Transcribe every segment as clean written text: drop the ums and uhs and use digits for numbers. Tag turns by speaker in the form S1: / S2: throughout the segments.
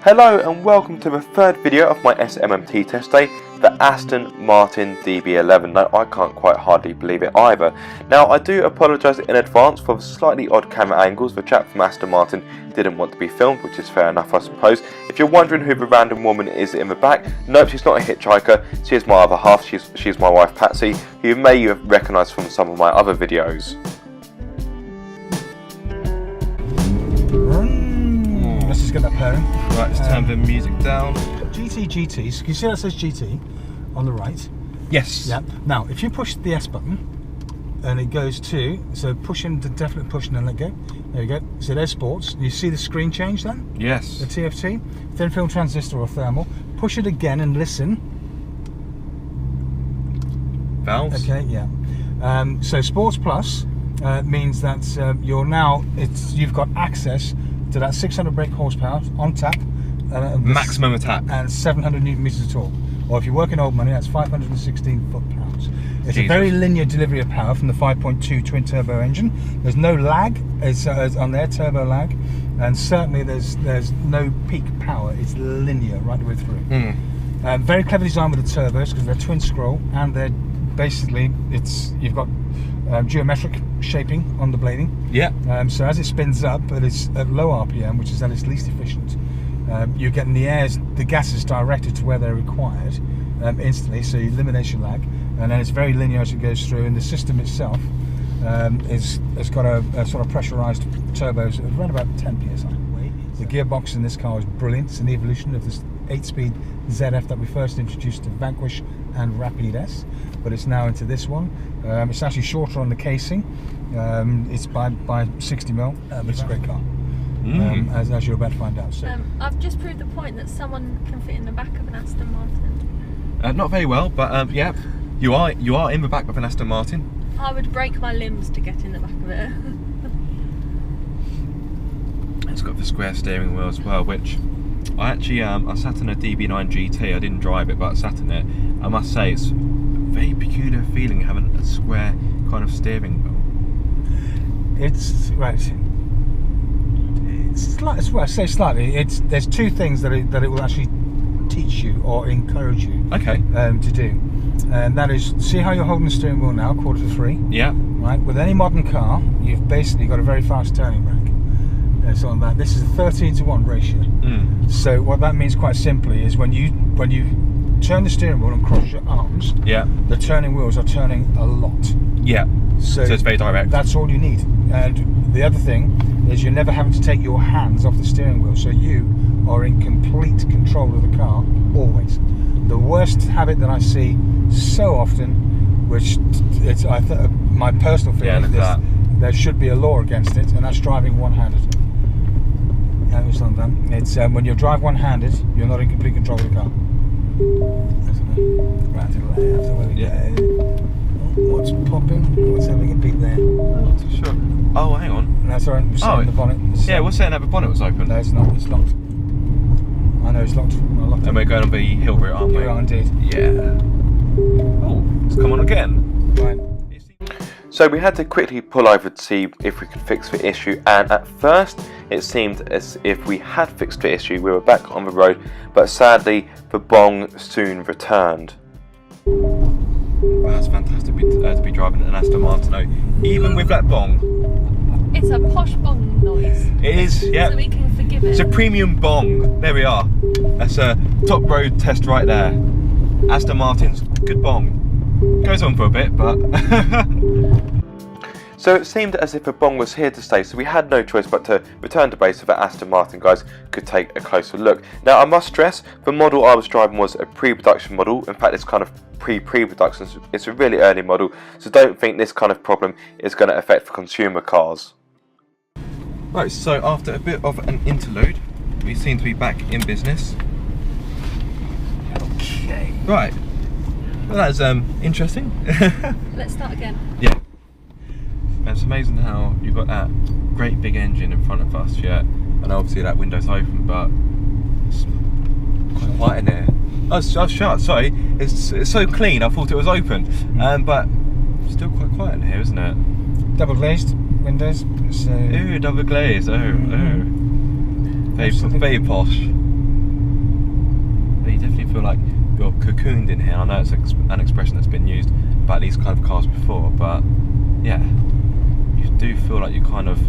S1: Hello and welcome to the third video of my SMMT test day, the Aston Martin DB11. Now I can't quite hardly believe it either. Now I do apologise in advance for the slightly odd camera angles. The chap from Aston Martin didn't want to be filmed, which is fair enough I suppose. If you're wondering who the random woman is in the back, nope, she's not a hitchhiker, she is my other half, she's my wife Patsy, who you may have recognised from some of my other videos.
S2: Let's just get that pairing.
S1: Right, let's turn the music down.
S2: GT. So can you see that says GT on the right?
S1: Yes.
S2: Yeah. Now, if you push the S button and it goes to, so push in the definite push and then let go. There you go. So there's sports. You see the screen change then?
S1: Yes.
S2: The TFT, thin film transistor or thermal. Push it again and listen.
S1: Valves.
S2: Okay. Yeah. So Sports Plus means that you've got access to that 600 brake horsepower on tap,
S1: Maximum attack,
S2: and 700 newton meters of torque. Or if you work in old money, that's 516 foot-pounds. It's
S1: Jesus.
S2: a very linear delivery of power from the 5.2 twin turbo engine. There's no lag, it's on there, turbo lag, and certainly there's no peak power. It's linear right the way through. Very clever design with the turbos because they're twin scroll, and they're basically you've got geometric shaping on the blading.
S1: Yeah.
S2: So as it spins up at low RPM, which is at its least efficient, you're getting the gases directed to where they're required instantly, so you eliminate your lag, and then it's very linear as it goes through. And the system itself has got a sort of pressurized turbos at around about 10 psi. The gearbox in this car is brilliant. It's an evolution of this 8-speed ZF that we first introduced to Vanquish and Rapide S, but it's now into this one. It's actually shorter on the casing. It's by 60mm, but it's a great car, as you're about to find out. So.
S3: I've just proved the point that someone can fit in the back of an Aston Martin.
S1: Not very well, but yeah, you are in the back of an Aston Martin.
S3: I would break my limbs to get in the back of it.
S1: It's got the square steering wheel as well, which I actually I sat in a DB9 GT. I didn't drive it, but I sat in it. I must say it's a very peculiar feeling having a square kind of steering wheel.
S2: It's right. I say slightly. There's two things that it will actually teach you or encourage you to do, and that is, see how you're holding the steering wheel now, 2/4
S1: Yeah.
S2: Right. With any modern car, you've basically got a very fast turning brake. So on that, this is a 13:1 ratio. So what that means, quite simply, is when you turn the steering wheel and cross your arms, the turning wheels are turning a lot.
S1: Yeah. So it's very direct.
S2: That's all you need. And the other thing is you're never having to take your hands off the steering wheel, so you are in complete control of the car always. The worst habit that I see so often, which my personal feeling is there should be a law against it, and that's driving one-handed. It's when you drive one-handed, you're not in complete control of the car. Right to the left, away we go. What's popping? What's having a beat there?
S1: Not too sure. Oh, hang on.
S2: That's alright. We're the bonnet.
S1: We're saying that the bonnet was open.
S2: No, it's not. It's locked. I know it's locked.
S1: And we're going on the hill route, aren't we?
S2: We are indeed.
S1: Yeah. Oh, it's come on again.
S2: Right.
S1: So we had to quickly pull over to see if we could fix the issue, and at first it seemed as if we had fixed the issue, we were back on the road, but sadly the bong soon returned. Wow, that's fantastic to be driving an Aston Martin, even with that bong.
S3: It's a posh bong noise.
S1: It is, yeah.
S3: So we can forgive it.
S1: It's a premium bong. There we are. That's a top road test right there. Aston Martin's good bong. Goes on for a bit, but so it seemed as if a bong was here to stay, so we had no choice but to return to base so that Aston Martin guys could take a closer look. Now I must stress, the model I was driving was a pre-production model. In fact, it's kind of pre-production, it's a really early model, so don't think this kind of problem is going to affect the consumer cars. Right, so after a bit of an interlude, we seem to be back in business.
S2: Okay.
S1: Right. Well, that's interesting.
S3: Let's start again.
S1: Yeah. It's amazing how you've got that great big engine in front of us, yeah, and obviously that window's open, but it's quite quiet in here. I was shut, sorry. It's so clean, I thought it was open, but still quite quiet in here, isn't it?
S2: Double glazed windows. So...
S1: Ooh, double glazed. Oh. Very posh. you definitely feel like you're cocooned in here. I know it's an expression that's been used about these kind of cars before, but yeah, you do feel like you're kind of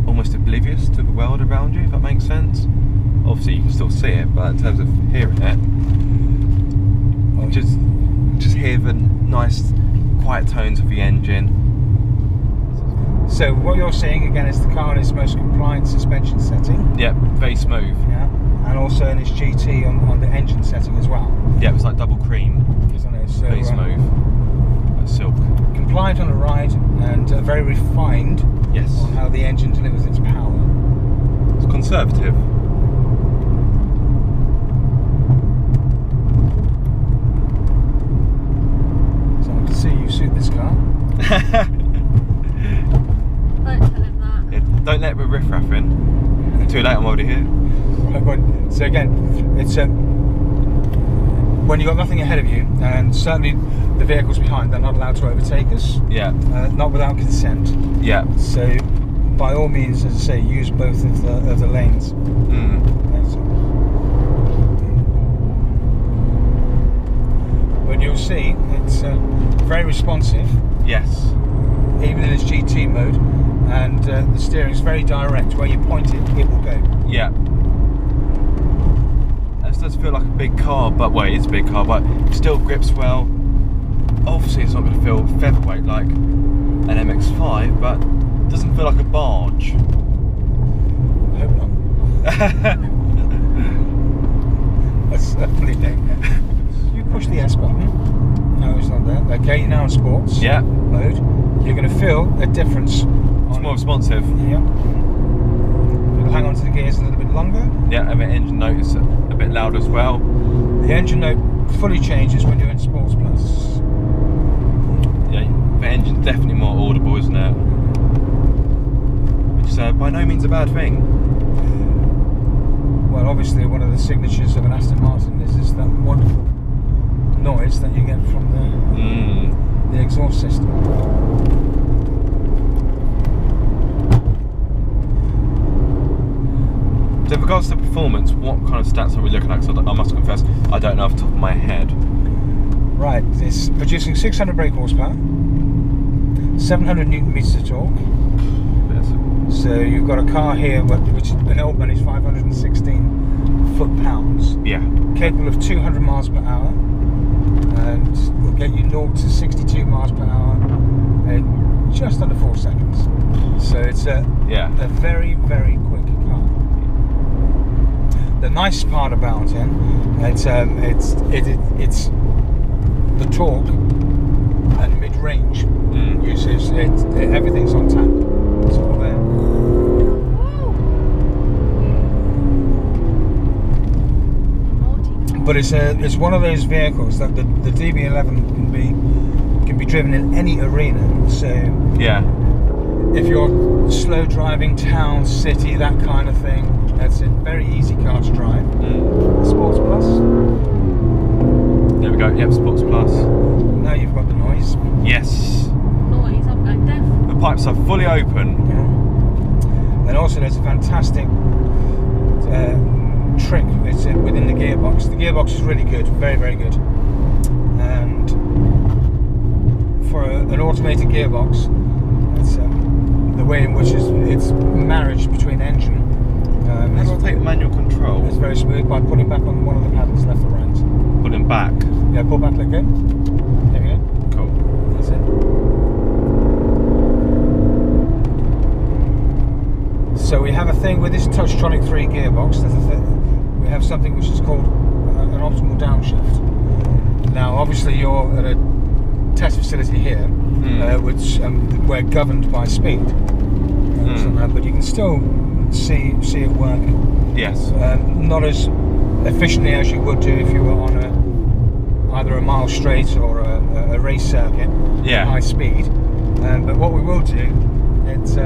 S1: almost oblivious to the world around you, if that makes sense. Obviously you can still see it, but in terms of hearing it, you just hear the nice quiet tones of the engine.
S2: So what you're seeing again is the car in its most compliant suspension setting.
S1: Yep, very smooth.
S2: Yeah, and also in its GT on the engine setting as well.
S1: Yeah, it's like double cream.
S2: Isn't it? So,
S1: Very smooth. Like silk.
S2: Compliant on the ride and very refined.
S1: Yes.
S2: On how the engine delivers its power.
S1: It's conservative.
S2: So I can see you suit this car.
S3: Don't tell him that.
S1: Yeah, don't let the riff-raff in. Too late, I'm already here.
S2: So again, it's when you've got nothing ahead of you, and certainly the vehicles behind, they're not allowed to overtake us.
S1: Yeah.
S2: Not without consent.
S1: Yeah.
S2: So by all means, as I say, use both of the lanes. But you'll see it's very responsive.
S1: Yes.
S2: Even in its GT mode, and the steering is very direct. Where you point it, it will go.
S1: Yeah. This does feel like a big car, but well, it is a big car, but it still grips well. Obviously, it's not going to feel featherweight like an MX-5, but it doesn't feel like a barge.
S2: I hope not. I certainly don't. You push the S button. No, it's not there. Okay, you're now in sports.
S1: Yeah.
S2: Mode. You're going to feel a difference.
S1: It's more responsive.
S2: Yeah. It'll hang on to the gears a little bit longer.
S1: Yeah, and the engine note is a bit loud as well.
S2: The engine note fully changes when you're in Sports Plus.
S1: Yeah, the engine's definitely more audible, isn't it? Which is by no means a bad thing.
S2: Well, obviously, one of the signatures of an Aston Martin is that wonderful noise that you get from the exhaust system.
S1: So in regards to performance, what kind of stats are we looking at? So I must confess, I don't know off the top of my head.
S2: Right, it's producing 600 brake horsepower, 700 newton meters of torque.
S1: Yes.
S2: So you've got a car here which an old man is 516 foot-pounds.
S1: Yeah.
S2: Capable of 200 miles per hour, and will get you 0 to 62 miles per hour in just under 4 seconds. So it's a very, very quick car. The nice part about it, it's the torque and mid-range uses. Everything's on tap. It's all there. But it's one of those vehicles that the DB11 can be driven in any arena. So
S1: yeah,
S2: if you're slow driving, town, city, that kind of thing, that's a very easy car to drive. Sports Plus.
S1: There we go. Yep, Sports Plus.
S2: Now you've got the noise.
S1: Yes.
S3: Noise, I'm going deaf.
S1: The pipes are fully open.
S2: Yeah. And also there's a fantastic trick within the gearbox. The gearbox is really good, very, very good. And for an automated gearbox, it's the way in which it's marriage between engine.
S1: How do I take manual control?
S2: It's very smooth by putting back on one of the paddles, left or right.
S1: Pulling back.
S2: Yeah, pull back, let go. There we go.
S1: Cool.
S2: That's it. So we have a thing with this Touchtronic 3 gearbox. We have something which is called an optimal downshift. Now, obviously, you're at a test facility here, which we're governed by speed, but you can still see it work.
S1: Yes.
S2: Not as efficiently as you would do if you were on either a mile straight or a race circuit at high speed. But what we will do, it's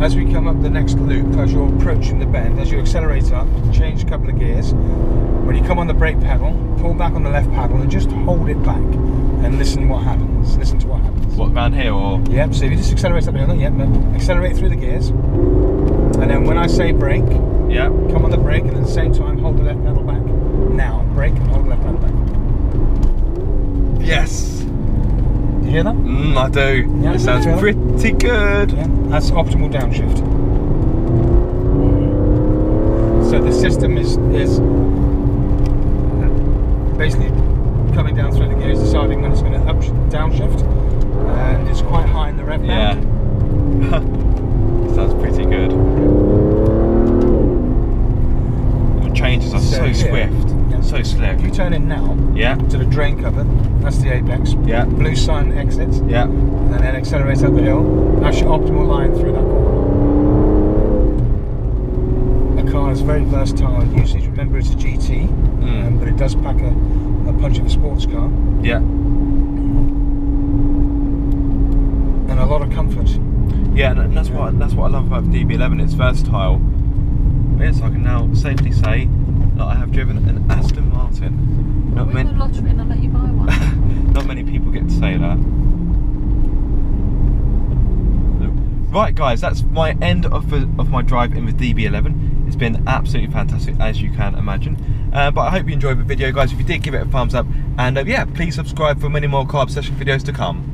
S2: as we come up the next loop, as you're approaching the bend, as you accelerate up, change a couple of gears. When you come on the brake pedal, pull back on the left pedal and just hold it back and and listen what happens. Listen to what happens.
S1: What, round here or?
S2: Yep, so if you just accelerate up the hill, not yet, but accelerate through the gears. And then when I say brake,
S1: Yeah.
S2: come on the brake, and at the same time hold the left pedal back. Now, brake and hold the left pedal back.
S1: Yes.
S2: Do you hear that?
S1: I do.
S2: Yeah,
S1: It sounds
S2: feel it?
S1: pretty good.
S2: Yeah, that's optimal downshift. So the system is basically coming down through the gears, deciding when it's going to downshift, and it's quite high in the rev
S1: Yeah.
S2: band.
S1: Sounds pretty good. The changes are so
S2: here,
S1: swift,
S2: yeah.
S1: so slick.
S2: If you turn in now
S1: Yeah.
S2: to the drain cover, that's the apex.
S1: Yeah.
S2: Blue sign exits,
S1: Yeah.
S2: and then accelerate up the hill. That's your optimal line through that corner. The car is very versatile in usage. Remember, it's a GT, but it does pack a punch of a sports car,
S1: Yeah.
S2: and a lot of comfort.
S1: Yeah, and that's what I love about the DB11. It's versatile. Yes, I can now safely say that I have driven an Aston Martin. Not
S3: Win the lottery and I'll let you buy one.
S1: Not many people get to say that. Right, guys, that's my end of my drive in with DB11. It's been absolutely fantastic, as you can imagine. But I hope you enjoyed the video, guys. If you did, give it a thumbs up, and yeah, please subscribe for many more car obsession videos to come.